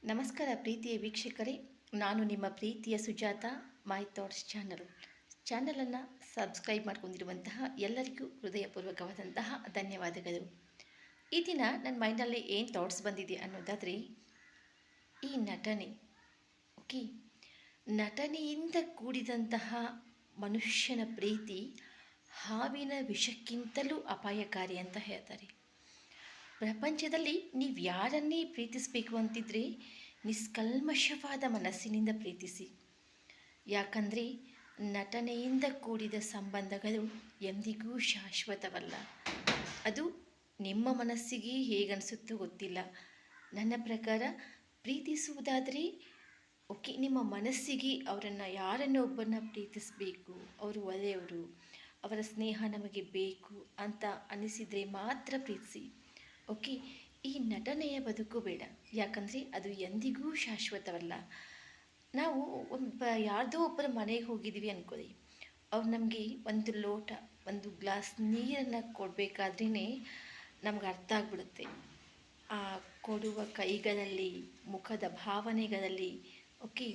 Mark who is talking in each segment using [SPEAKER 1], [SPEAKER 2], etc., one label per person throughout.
[SPEAKER 1] ನಮಸ್ಕಾರ ಪ್ರೀತಿಯ ವೀಕ್ಷಕರೇ, ನಾನು ನಿಮ್ಮ ಪ್ರೀತಿಯ ಸುಜಾತ ಮೈ ಥಾಟ್ಸ್ ಚಾನಲನ್ನು ಸಬ್ಸ್ಕ್ರೈಬ್ ಮಾಡ್ಕೊಂಡಿರುವಂತಹ ಎಲ್ಲರಿಗೂ ಹೃದಯಪೂರ್ವಕವಾದಂತಹ ಧನ್ಯವಾದಗಳು. ಈ ದಿನ ನನ್ನ ಮೈಂಡಲ್ಲಿ ಏನು ಥಾಟ್ಸ್ ಬಂದಿದೆ ಅನ್ನೋದಾದರೆ, ಈ ನಟನೆ ಓಕೆ ನಟನೆಯಿಂದ ಕೂಡಿದಂತಹ ಮನುಷ್ಯನ ಪ್ರೀತಿ ಹಾವಿನ ವಿಷಕ್ಕಿಂತಲೂ ಅಪಾಯಕಾರಿ ಅಂತ ಹೇಳ್ತಾರೆ. ಪ್ರಪಂಚದಲ್ಲಿ ನೀವು ಯಾರನ್ನೇ ಪ್ರೀತಿಸಬೇಕು ಅಂತಿದ್ರೆ ನಿಷ್ಕಲ್ಮಶವಾದ ಮನಸ್ಸಿನಿಂದ ಪ್ರೀತಿಸಿ. ಯಾಕಂದರೆ ನಟನೆಯಿಂದ ಕೂಡಿದ ಸಂಬಂಧಗಳು ಎಂದಿಗೂ ಶಾಶ್ವತವಲ್ಲ. ಅದು ನಿಮ್ಮ ಮನಸ್ಸಿಗೆ ಹೇಗನ್ನಿಸುತ್ತೋ ಗೊತ್ತಿಲ್ಲ. ನನ್ನ ಪ್ರಕಾರ ಪ್ರೀತಿಸುವುದಾದರೆ ಓಕೆ, ನಿಮ್ಮ ಮನಸ್ಸಿಗೆ ಅವರನ್ನು ಯಾರನ್ನು ಒಬ್ಬರನ್ನ ಪ್ರೀತಿಸಬೇಕು, ಅವರು ಒಳ್ಳೆಯವರು, ಅವರ ಸ್ನೇಹ ನಮಗೆ ಬೇಕು ಅಂತ ಅನಿಸಿದರೆ ಮಾತ್ರ ಪ್ರೀತಿಸಿ. ಓಕೆ, ಈ ನಟನೆಯ ಬದುಕು ಬೇಡ. ಯಾಕಂದರೆ ಅದು ಎಂದಿಗೂ ಶಾಶ್ವತವಲ್ಲ. ನಾವು ಯಾರ್ದೋ ಒಬ್ಬರ ಮನೆಗೆ ಹೋಗಿದ್ದೀವಿ ಅಂದ್ಕೊಳ್ಳಿ. ಅವ್ರು ನಮಗೆ ಒಂದು ಲೋಟ, ಒಂದು ಗ್ಲಾಸ್ ನೀರನ್ನು ಕೊಡಬೇಕಾದ್ರೇ ನಮ್ಗೆ ಅರ್ಥ ಆಗ್ಬಿಡುತ್ತೆ. ಆ ಕೊಡುವ ಕೈಗಳಲ್ಲಿ, ಮುಖದ ಭಾವನೆಗಳಲ್ಲಿ ಓಕೆ,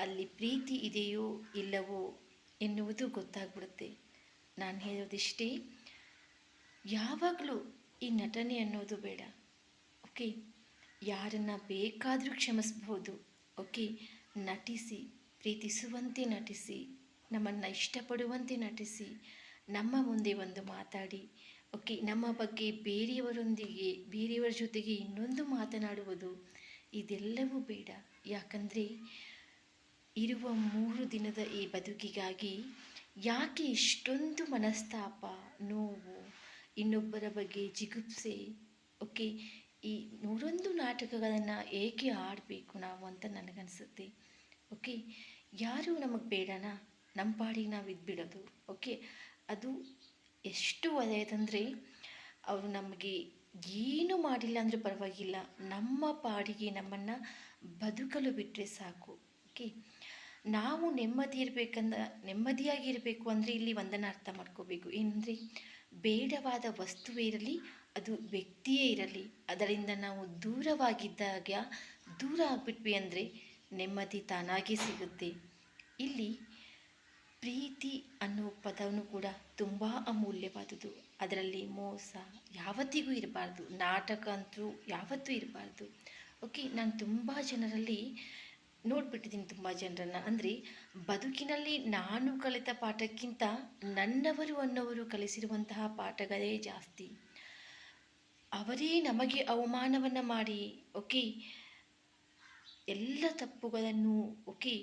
[SPEAKER 1] ಅಲ್ಲಿ ಪ್ರೀತಿ ಇದೆಯೋ ಇಲ್ಲವೋ ಎನ್ನುವುದು ಗೊತ್ತಾಗ್ಬಿಡುತ್ತೆ. ನಾನು ಹೇಳೋದಿಷ್ಟೇ, ಯಾವಾಗಲೂ ಈ ನಟನೆ ಅನ್ನೋದು ಬೇಡ. ಓಕೆ, ಯಾರನ್ನು ಬೇಕಾದರೂ ಕ್ಷಮಿಸ್ಬೋದು. ಓಕೆ, ನಟಿಸಿ, ಪ್ರೀತಿಸುವಂತೆ ನಟಿಸಿ, ನಮ್ಮನ್ನು ಇಷ್ಟಪಡುವಂತೆ ನಟಿಸಿ, ನಮ್ಮ ಮುಂದೆ ಒಂದು ಮಾತಾಡಿ ಓಕೆ, ನಮ್ಮ ಬಗ್ಗೆ ಬೇರೆಯವರ ಜೊತೆಗೆ ಇನ್ನೊಂದು ಮಾತನಾಡುವುದು ಇದೆಲ್ಲವೂ ಬೇಡ. ಯಾಕಂದರೆ ಇರುವ 3 ದಿನದ ಈ ಬದುಕಿಗಾಗಿ ಯಾಕೆ ಇಷ್ಟೊಂದು ಮನಸ್ತಾಪ, ನೋವು, ಇನ್ನೊಬ್ಬರ ಬಗ್ಗೆ ಜಿಗುಪ್ಸೆ? ಓಕೆ, ಈ 101 ನಾಟಕಗಳನ್ನು ಏಕೆ ಆಡಬೇಕು ನಾವು ಅಂತ ನನಗನ್ಸುತ್ತೆ. ಓಕೆ, ಯಾರೂ ನಮಗೆ ಬೇಡನಾ, ನಮ್ಮ ಪಾಡಿಗೆ ನಾವು ಇದ್ಬಿಡೋದು. ಓಕೆ, ಅದು ಎಷ್ಟು ಒಳ್ಳೆಯದಂದರೆ, ಅವರು ನಮಗೆ ಏನು ಮಾಡಿಲ್ಲ ಅಂದರೆ ಪರವಾಗಿಲ್ಲ, ನಮ್ಮ ಪಾಡಿಗೆ ನಮ್ಮನ್ನು ಬದುಕಲು ಬಿಟ್ಟರೆ ಸಾಕು. ಓಕೆ, ನಾವು ನೆಮ್ಮದಿಯಾಗಿರಬೇಕು ಅಂದರೆ ಇಲ್ಲಿ ಒಂದನ್ನು ಅರ್ಥ ಮಾಡ್ಕೋಬೇಕು. ಏನಂದರೆ, ಬೇಡವಾದ ವಸ್ತುವೇ ಇರಲಿ, ಅದು ವ್ಯಕ್ತಿಯೇ ಇರಲಿ, ಅದರಿಂದ ನಾವು ದೂರ ಆಗಿಬಿಟ್ವಿ ಅಂದರೆ ನೆಮ್ಮದಿ ತಾನಾಗಿ ಸಿಗುತ್ತೆ. ಇಲ್ಲಿ ಪ್ರೀತಿ ಅನ್ನೋ ಪದವೂ ಕೂಡ ತುಂಬ ಅಮೂಲ್ಯವಾದುದು. ಅದರಲ್ಲಿ ಮೋಸ ಯಾವತ್ತಿಗೂ ಇರಬಾರ್ದು, ನಾಟಕ ಅಂತೂ ಯಾವತ್ತೂ ಇರಬಾರ್ದು. ಓಕೆ, ನಾನು ತುಂಬ ಜನರಲ್ಲಿ ನೋಡಿಬಿಟ್ಟಿದ್ದೀನಿ. ತುಂಬ ಜನರನ್ನು ಅಂದರೆ, ಬದುಕಿನಲ್ಲಿ ನಾನು ಕಲಿತ ಪಾಠಕ್ಕಿಂತ ನನ್ನವರು ಅನ್ನೋರು ಕಲಿಸಿರುವಂತಹ ಪಾಠಗಳೇ ಜಾಸ್ತಿ. ಅವರೇ ನಮಗೆ ಅವಮಾನವನ್ನು ಮಾಡಿ ಓಕೆ, ಎಲ್ಲ ತಪ್ಪುಗಳನ್ನು ಓಕೆ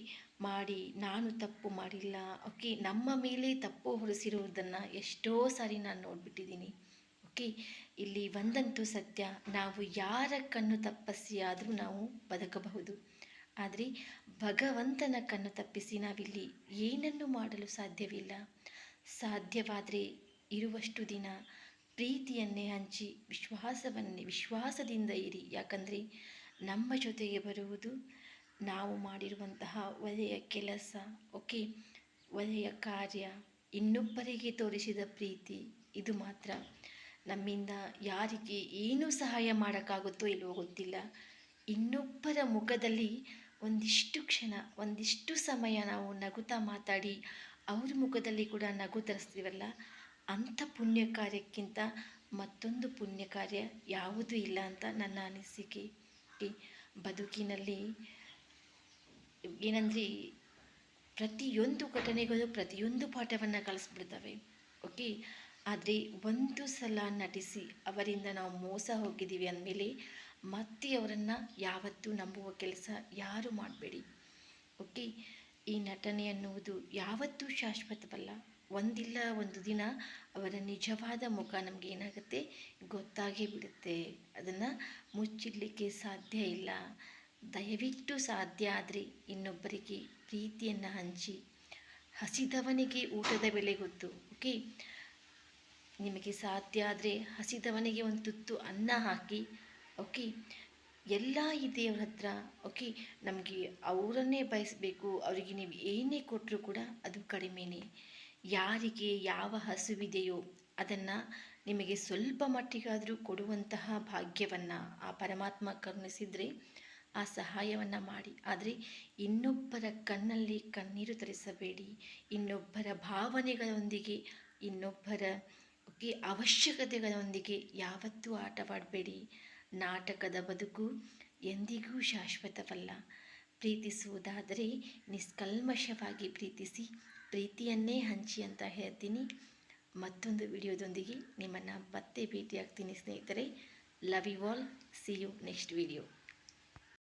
[SPEAKER 1] ಮಾಡಿ, ನಾನು ತಪ್ಪು ಮಾಡಿಲ್ಲ ಓಕೆ, ನಮ್ಮ ಮೇಲೆ ತಪ್ಪು ಹೊರಿಸಿರುವುದನ್ನು ಎಷ್ಟೋ ಸಾರಿ ನಾನು ನೋಡಿಬಿಟ್ಟಿದ್ದೀನಿ. ಓಕೆ, ಇಲ್ಲಿ ಒಂದಂತೂ ಸತ್ಯ, ನಾವು ಯಾರ ಕಣ್ಣು ತಪ್ಪಿಸಿ ಆದರೂ ನಾವು ಬದುಕಬಹುದು. ಆದರೆ ಭಗವಂತನ ಕಣ್ಣು ತಪ್ಪಿಸಿ ನಾವಿಲ್ಲಿ ಏನನ್ನು ಮಾಡಲು ಸಾಧ್ಯವಿಲ್ಲ. ಸಾಧ್ಯವಾದರೆ ಇರುವಷ್ಟು ದಿನ ಪ್ರೀತಿಯನ್ನೇ ಹಂಚಿ, ವಿಶ್ವಾಸದಿಂದ ಇರಿ. ಯಾಕಂದರೆ ನಮ್ಮ ಜೊತೆಗೆ ಬರುವುದು ನಾವು ಮಾಡಿರುವಂತಹ ಒಳ್ಳೆಯ ಕೆಲಸ ಓಕೆ, ಒಳ್ಳೆಯ ಕಾರ್ಯ, ಇನ್ನೊಬ್ಬರಿಗೆ ತೋರಿಸಿದ ಪ್ರೀತಿ. ಇದು ಮಾತ್ರ ನಮ್ಮಿಂದ ಯಾರಿಗೆ ಏನೂ ಸಹಾಯ ಮಾಡೋಕ್ಕಾಗುತ್ತೋ ಇಲ್ಲವೋ ಗೊತ್ತಿಲ್ಲ. ಇನ್ನೊಬ್ಬರ ಮುಖದಲ್ಲಿ ಒಂದಿಷ್ಟು ಕ್ಷಣ, ಒಂದಿಷ್ಟು ಸಮಯ ನಾವು ನಗುತ್ತಾ ಮಾತಾಡಿ ಅವ್ರ ಮುಖದಲ್ಲಿ ಕೂಡ ನಗು ತರಿಸ್ತೀವಲ್ಲ, ಅಂಥ ಪುಣ್ಯ ಕಾರ್ಯಕ್ಕಿಂತ ಮತ್ತೊಂದು ಪುಣ್ಯ ಕಾರ್ಯ ಯಾವುದೂ ಇಲ್ಲ ಅಂತ ನನ್ನ ಅನಿಸಿಕೆ. ಬದುಕಿನಲ್ಲಿ ಏನಂದರೆ, ಪ್ರತಿಯೊಂದು ಘಟನೆಗಳು ಪ್ರತಿಯೊಂದು ಪಾಠವನ್ನು ಕಲಿಸ್ಬಿಡ್ತವೆ. ಓಕೆ, ಆದರೆ ಒಂದು ಸಲ ನಟಿಸಿ ಅವರಿಂದ ನಾವು ಮೋಸ ಹೋಗಿದ್ದೀವಿ ಅಂದಮೇಲೆ ಮತ್ತೆ ಅವರನ್ನು ಯಾವತ್ತೂ ನಂಬುವ ಕೆಲಸ ಯಾರೂ ಮಾಡಬೇಡಿ. ಓಕೆ, ಈ ನಟನೆ ಅನ್ನುವುದು ಯಾವತ್ತೂ ಶಾಶ್ವತವಲ್ಲ. ಒಂದಿಲ್ಲ ಒಂದು ದಿನ ಅವರ ನಿಜವಾದ ಮುಖ ನಮಗೆ ಏನಾಗುತ್ತೆ ಗೊತ್ತಾಗೇ ಬಿಡುತ್ತೆ. ಅದನ್ನು ಮುಚ್ಚಿಡಲಿಕ್ಕೆ ಸಾಧ್ಯ ಇಲ್ಲ. ದಯವಿಟ್ಟು ಸಾಧ್ಯ ಆದರೆ ಇನ್ನೊಬ್ಬರಿಗೆ ಪ್ರೀತಿಯನ್ನು ಹಂಚಿ. ಹಸಿದವನಿಗೆ ಊಟದ ಬೆಲೆ ಗೊತ್ತು. ಓಕೆ, ನಿಮಗೆ ಸಾಧ್ಯ ಆದರೆ ಹಸಿದವನಿಗೆ ಒಂದು ತುತ್ತು ಅನ್ನ ಹಾಕಿ. ಓಕೆ, ಎಲ್ಲ ಇದೆ ಅವ್ರ ಹತ್ರ. ಓಕೆ, ನಮಗೆ ಅವರನ್ನೇ ಬಯಸಬೇಕು, ಅವರಿಗೆ ನೀವು ಏನೇ ಕೊಟ್ಟರೂ ಕೂಡ ಅದು ಕಡಿಮೆನೇ. ಯಾರಿಗೆ ಯಾವ ಹಸುವಿದೆಯೋ ಅದನ್ನು ನಿಮಗೆ ಸ್ವಲ್ಪ ಮಟ್ಟಿಗಾದರೂ ಕೊಡುವಂತಹ ಭಾಗ್ಯವನ್ನು ಆ ಪರಮಾತ್ಮ ಕರುಣಿಸಿದರೆ ಆ ಸಹಾಯವನ್ನು ಮಾಡಿ. ಆದರೆ ಇನ್ನೊಬ್ಬರ ಕಣ್ಣಲ್ಲಿ ಕಣ್ಣೀರು ತರಿಸಬೇಡಿ. ಇನ್ನೊಬ್ಬರ ಭಾವನೆಗಳೊಂದಿಗೆ, ಇನ್ನೊಬ್ಬರ ಅವಶ್ಯಕತೆಗಳೊಂದಿಗೆ ಯಾವತ್ತೂ ಆಟವಾಡಬೇಡಿ. ನಾಟಕದ ಬದುಕು ಎಂದಿಗೂ ಶಾಶ್ವತವಲ್ಲ. ಪ್ರೀತಿಸುವುದಾದರೆ ನಿಷ್ಕಲ್ಮಶವಾಗಿ ಪ್ರೀತಿಸಿ, ಪ್ರೀತಿಯನ್ನೇ ಹಂಚಿ ಅಂತ ಹೇಳ್ತೀನಿ. ಮತ್ತೊಂದು ವಿಡಿಯೋದೊಂದಿಗೆ ನಿಮ್ಮನ್ನು ಮತ್ತೆ ಭೇಟಿಯಾಗ್ತೀನಿ ಸ್ನೇಹಿತರೆ. Love you all. See you next video.